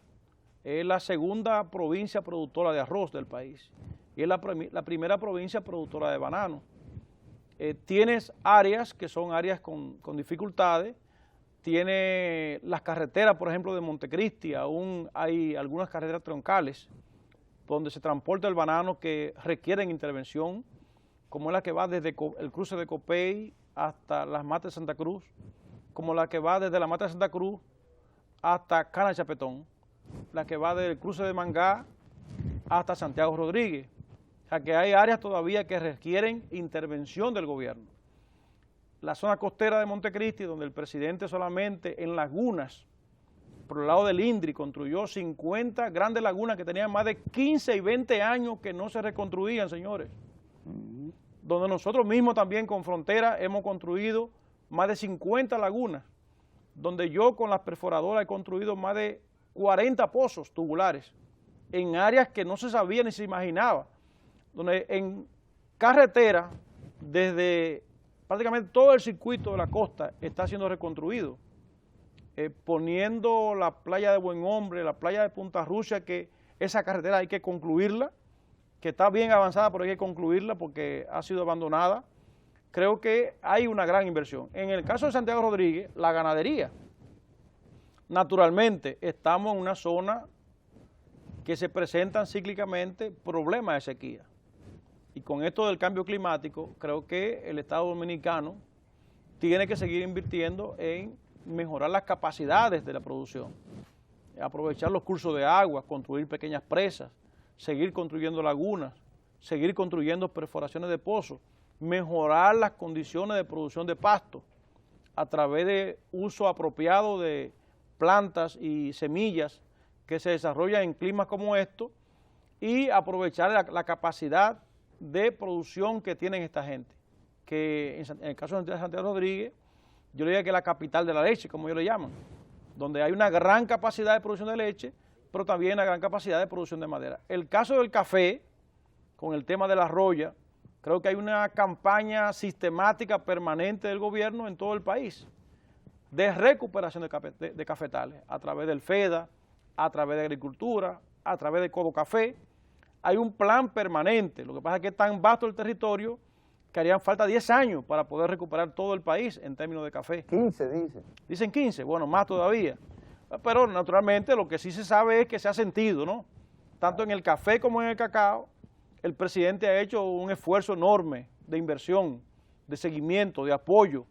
Es la segunda provincia productora de arroz del país y es la primera provincia productora de banano. Tienes áreas que son áreas con dificultades. Tiene las carreteras, por ejemplo, de Montecristi, aún hay algunas carreteras troncales donde se transporta el banano que requieren intervención, como es la que va desde el cruce de Copey hasta las Matas de Santa Cruz, como la que va desde la Mata de Santa Cruz hasta Cana Chapetón, la que va del cruce de Mangá hasta Santiago Rodríguez. O sea que hay áreas todavía que requieren intervención del gobierno. La zona costera de Montecristi, donde el presidente solamente en lagunas, por el lado del INDRI, construyó 50 grandes lagunas que tenían más de 15 y 20 años que no se reconstruían, señores. Donde nosotros mismos también con Frontera hemos construido más de 50 lagunas, donde yo con las perforadoras he construido más de 40 pozos tubulares en áreas que no se sabía ni se imaginaba, donde en carretera, desde prácticamente todo el circuito de la costa está siendo reconstruido, poniendo la playa de Buen Hombre, la playa de Punta Rusia, que esa carretera hay que concluirla, que está bien avanzada, pero hay que concluirla porque ha sido abandonada. Creo que hay una gran inversión. En el caso de Santiago Rodríguez, la ganadería. Naturalmente, estamos en una zona que se presentan cíclicamente problemas de sequía. Y con esto del cambio climático, creo que el Estado Dominicano tiene que seguir invirtiendo en mejorar las capacidades de la producción, aprovechar los cursos de agua, construir pequeñas presas, seguir construyendo lagunas, seguir construyendo perforaciones de pozos, mejorar las condiciones de producción de pasto a través de uso apropiado de plantas y semillas que se desarrollan en climas como estos y aprovechar la capacidad de producción que tienen esta gente, que en el caso de Santiago Rodríguez, yo le diría que es la capital de la leche, como ellos le llaman, donde hay una gran capacidad de producción de leche, pero también una gran capacidad de producción de madera. El caso del café, con el tema de la roya, creo que hay una campaña sistemática permanente del gobierno en todo el país de recuperación de cafetales, a través del FEDA, a través de agricultura, a través de Codo Café. Hay un plan permanente, lo que pasa es que es tan vasto el territorio que harían falta 10 años para poder recuperar todo el país en términos de café. 15 dicen. Dicen 15, bueno, más todavía. Pero naturalmente lo que sí se sabe es que se ha sentido, ¿no? Tanto en el café como en el cacao, el presidente ha hecho un esfuerzo enorme de inversión, de seguimiento, de apoyo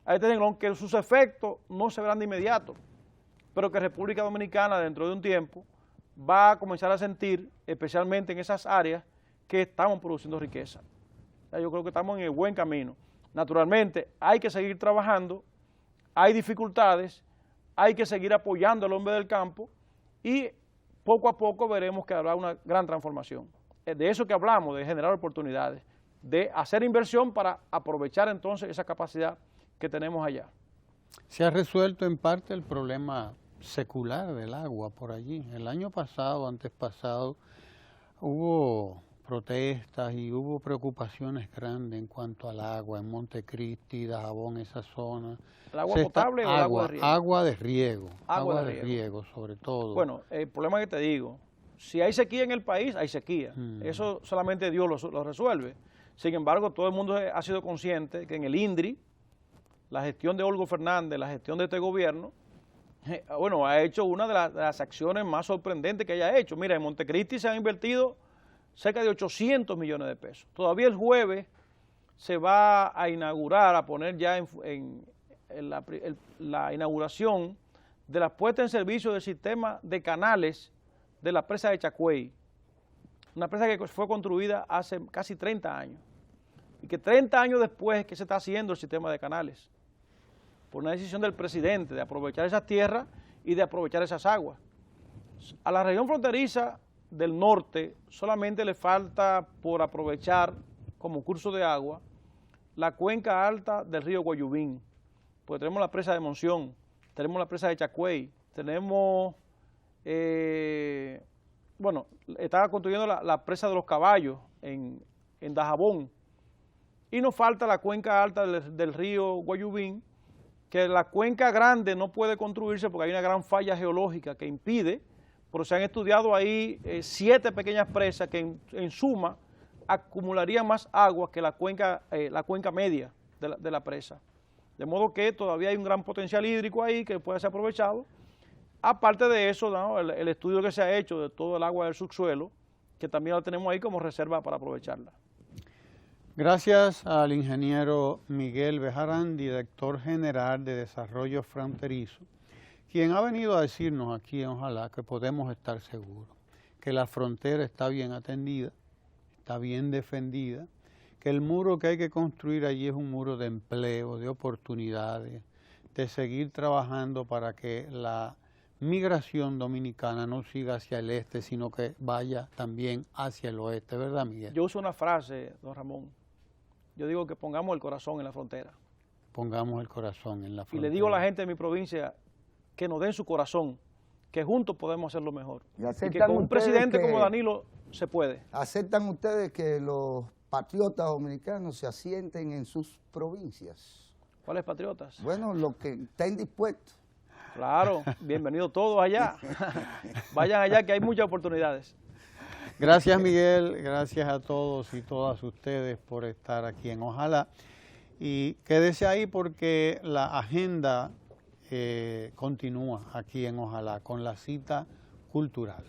a este renglón, que sus efectos no se verán de inmediato, pero que República Dominicana dentro de un tiempo va a comenzar a sentir, especialmente en esas áreas, que estamos produciendo riqueza. Yo creo que estamos en el buen camino. Naturalmente, hay que seguir trabajando, hay dificultades, hay que seguir apoyando al hombre del campo y poco a poco veremos que habrá una gran transformación. De eso que hablamos, de generar oportunidades, de hacer inversión para aprovechar entonces esa capacidad que tenemos allá. Se ha resuelto en parte el problema secular del agua por allí. El año pasado, antes pasado, hubo protestas y hubo preocupaciones grandes en cuanto al agua en Montecristi, Dajabón, esa zona. ¿El agua potable o el agua de riego? Agua de riego. Agua de riego, sobre todo. Bueno, el problema que te digo, si hay sequía en el país, hay sequía. Eso solamente Dios lo resuelve. Sin embargo, todo el mundo ha sido consciente que en el INDRI, la gestión de Olgo Fernández, la gestión de este gobierno, bueno, ha hecho una de las acciones más sorprendentes que haya hecho. Mira, en Montecristi se han invertido cerca de 800 millones de pesos. Todavía el jueves se va a inaugurar, a poner ya la inauguración de la puesta en servicio del sistema de canales de la presa de Chagüey, una presa que fue construida hace casi 30 años, y que 30 años después que se está haciendo el sistema de canales, por una decisión del presidente de aprovechar esas tierras y de aprovechar esas aguas. A la región fronteriza del norte solamente le falta por aprovechar como curso de agua la cuenca alta del río Guayubín, porque tenemos la presa de Monción, tenemos la presa de Chagüey, tenemos, bueno, estaba construyendo la presa de los Caballos en Dajabón, y nos falta la cuenca alta del río Guayubín, que la cuenca grande no puede construirse porque hay una gran falla geológica que impide, pero se han estudiado ahí 7 pequeñas presas que en suma acumularían más agua que la cuenca media de la presa. De modo que todavía hay un gran potencial hídrico ahí que puede ser aprovechado. Aparte de eso, ¿no? el estudio que se ha hecho de todo el agua del subsuelo, que también lo tenemos ahí como reserva para aprovecharla. Gracias al ingeniero Miguel Bejarán, director general de Desarrollo Fronterizo, quien ha venido a decirnos aquí en Ojalá que podemos estar seguros que la frontera está bien atendida, está bien defendida, que el muro que hay que construir allí es un muro de empleo, de oportunidades, de seguir trabajando para que la migración dominicana no siga hacia el este, sino que vaya también hacia el oeste, ¿verdad, Miguel? Yo uso una frase, don Ramón, yo digo que pongamos el corazón en la frontera. Pongamos el corazón en la frontera. Y le digo a la gente de mi provincia que nos den su corazón, que juntos podemos hacerlo mejor. Y que con un presidente como Danilo se puede. ¿Aceptan ustedes que los patriotas dominicanos se asienten en sus provincias? ¿Cuáles patriotas? Bueno, los que estén dispuestos. Claro, bienvenidos todos allá. Vayan allá que hay muchas oportunidades. Gracias, Miguel, gracias a todos y todas ustedes por estar aquí en Ojalá. Y quédese ahí porque la agenda continúa aquí en Ojalá con la cita cultural.